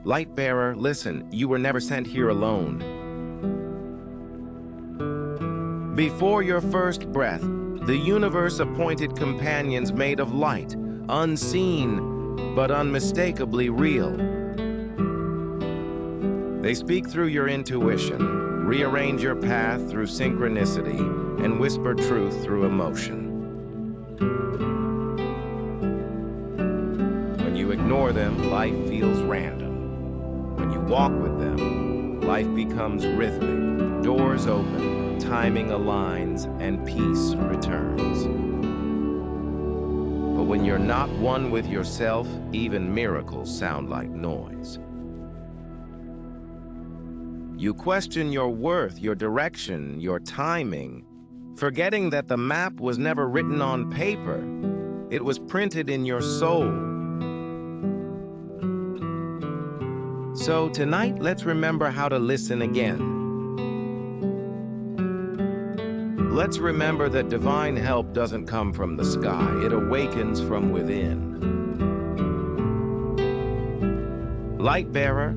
Light bearer, listen, you were never sent here alone. Before your first breath, the universe appointed companions made of light, unseen, but unmistakably real. They speak through your intuition, rearrange your path through synchronicity, and whisper truth through emotion. When you ignore them, life feels random. When you walk with them, life becomes rhythmic. Doors open, timing aligns, and peace returns. But when you're not one with yourself, even miracles sound like noise. You question your worth, your direction, your timing, forgetting that the map was never written on paper. It was printed in your soul. So tonight, let's remember how to listen again. Let's remember that divine help doesn't come from the sky. It awakens from within. Light bearer,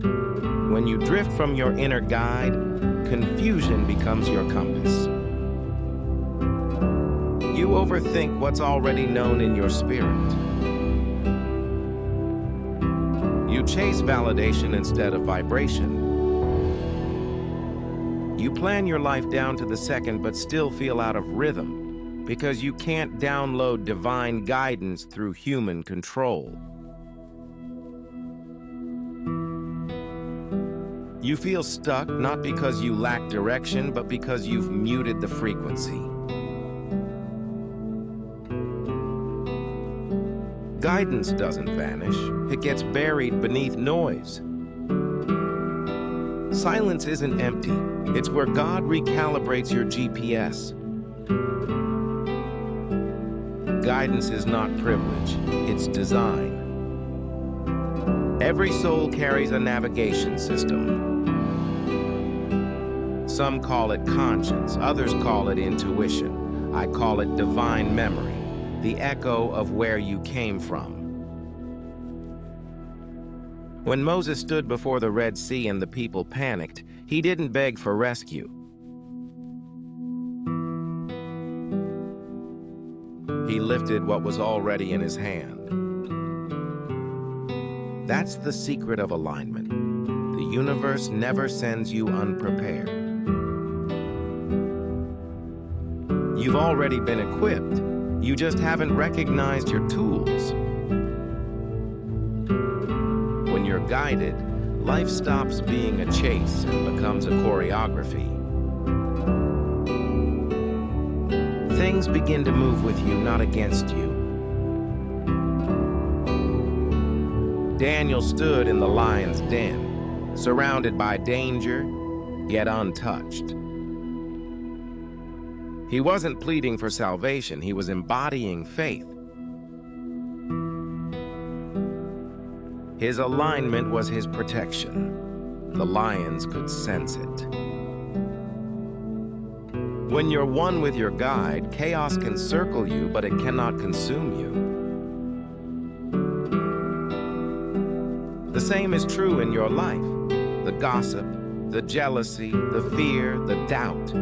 when you drift from your inner guide, confusion becomes your compass. You overthink what's already known in your spirit. You chase validation instead of vibration. You plan your life down to the second but still feel out of rhythm because you can't download divine guidance through human control. You feel stuck not because you lack direction, but because you've muted the frequency. Guidance doesn't vanish, it gets buried beneath noise. Silence isn't empty, it's where God recalibrates your GPS. Guidance is not privilege, it's design. Every soul carries a navigation system. Some call it conscience, others call it intuition. I call it divine memory, the echo of where you came from. When Moses stood before the Red Sea and the people panicked, he didn't beg for rescue. He lifted what was already in his hand. That's the secret of alignment. The universe never sends you unprepared. You've already been equipped. You just haven't recognized your tools. When you're guided, life stops being a chase and becomes a choreography. Things begin to move with you, not against you. Daniel stood in the lion's den, surrounded by danger, yet untouched. He wasn't pleading for salvation, he was embodying faith. His alignment was his protection. The lions could sense it. When you're one with your guide, chaos can circle you, but it cannot consume you. The same is true in your life. The gossip, the jealousy, the fear, the doubt.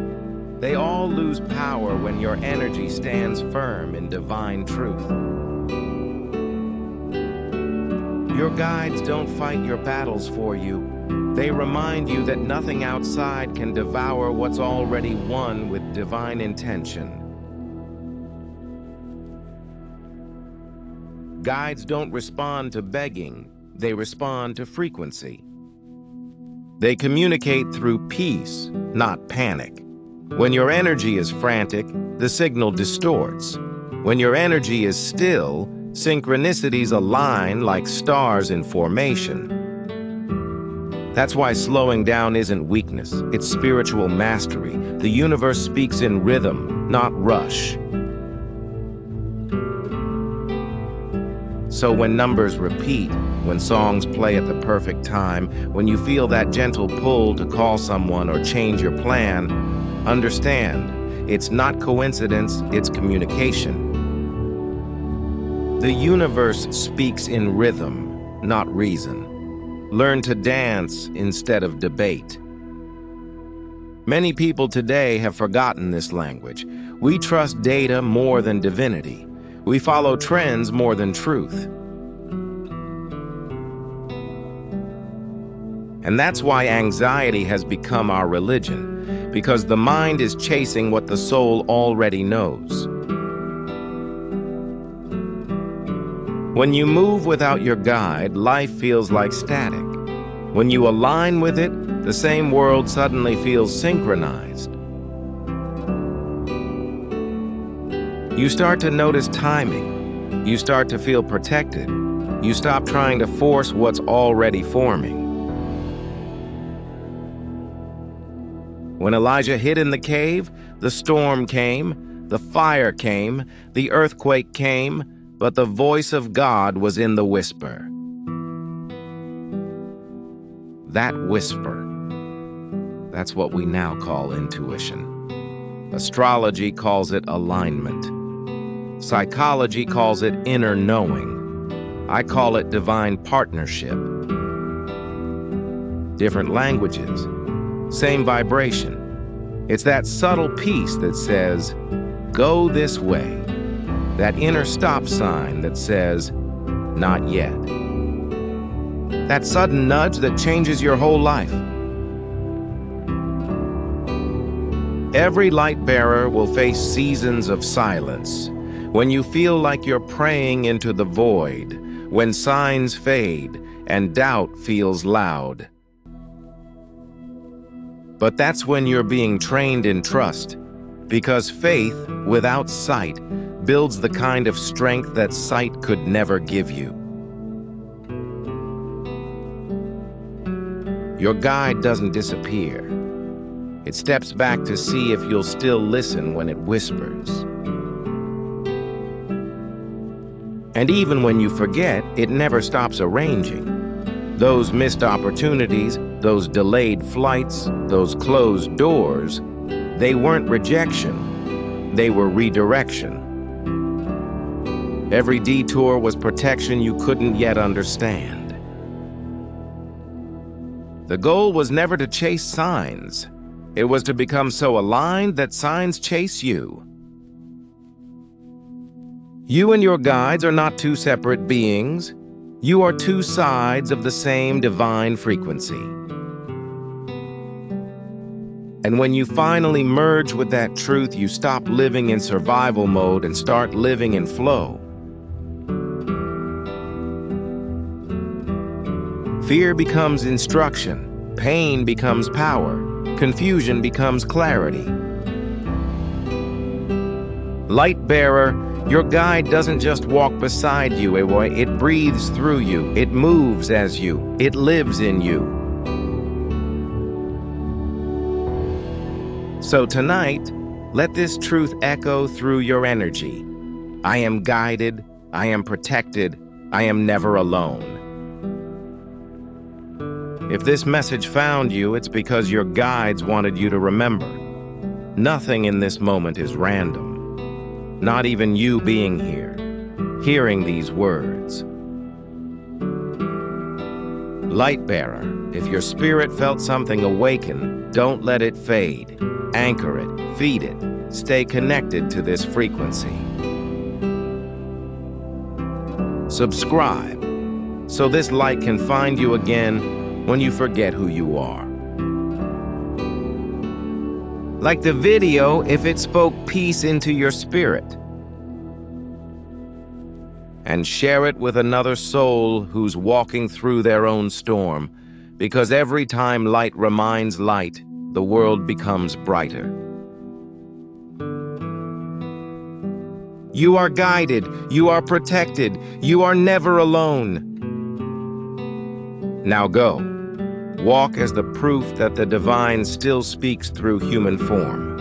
They all lose power when your energy stands firm in divine truth. Your guides don't fight your battles for you. They remind you that nothing outside can devour what's already won with divine intention. Guides don't respond to begging, they respond to frequency. They communicate through peace, not panic. When your energy is frantic, the signal distorts. When your energy is still, synchronicities align like stars in formation. That's why slowing down isn't weakness, it's spiritual mastery. The universe speaks in rhythm, not rush. So when numbers repeat, when songs play at the perfect time, when you feel that gentle pull to call someone or change your plan, understand, it's not coincidence, it's communication. The universe speaks in rhythm, not reason. Learn to dance instead of debate. Many people today have forgotten this language. We trust data more than divinity. We follow trends more than truth. And that's why anxiety has become our religion, because the mind is chasing what the soul already knows. When you move without your guide, life feels like static. When you align with it, the same world suddenly feels synchronized. You start to notice timing. You start to feel protected. You stop trying to force what's already forming. When Elijah hid in the cave, the storm came, the fire came, the earthquake came, but the voice of God was in the whisper. That whisper, that's what we now call intuition. Astrology calls it alignment. Psychology calls it inner knowing. I call it divine partnership. Different languages, same vibration. It's that subtle piece that says, go this way. That inner stop sign that says, not yet. That sudden nudge that changes your whole life. Every light bearer will face seasons of silence, when you feel like you're praying into the void, when signs fade and doubt feels loud. But that's when you're being trained in trust, because faith without sight builds the kind of strength that sight could never give you. Your guide doesn't disappear. It steps back to see if you'll still listen when it whispers. And even when you forget, it never stops arranging. Those missed opportunities, those delayed flights, those closed doors, they weren't rejection, they were redirection. Every detour was protection you couldn't yet understand. The goal was never to chase signs. It was to become so aligned that signs chase you. You and your guides are not two separate beings. You are two sides of the same divine frequency. And when you finally merge with that truth, you stop living in survival mode and start living in flow. Fear becomes instruction, pain becomes power, confusion becomes clarity. Light bearer, your guide doesn't just walk beside you, it breathes through you, it moves as you, it lives in you. So tonight, let this truth echo through your energy. I am guided, I am protected, I am never alone. If this message found you, it's because your guides wanted you to remember. Nothing in this moment is random. Not even you being here, hearing these words. Light bearer, if your spirit felt something awaken, don't let it fade. Anchor it, feed it, stay connected to this frequency. Subscribe, so this light can find you again when you forget who you are. Like the video if it spoke peace into your spirit. And share it with another soul who's walking through their own storm, because every time light reminds light, the world becomes brighter. You are guided, you are protected, you are never alone. Now go. Walk as the proof that the divine still speaks through human form.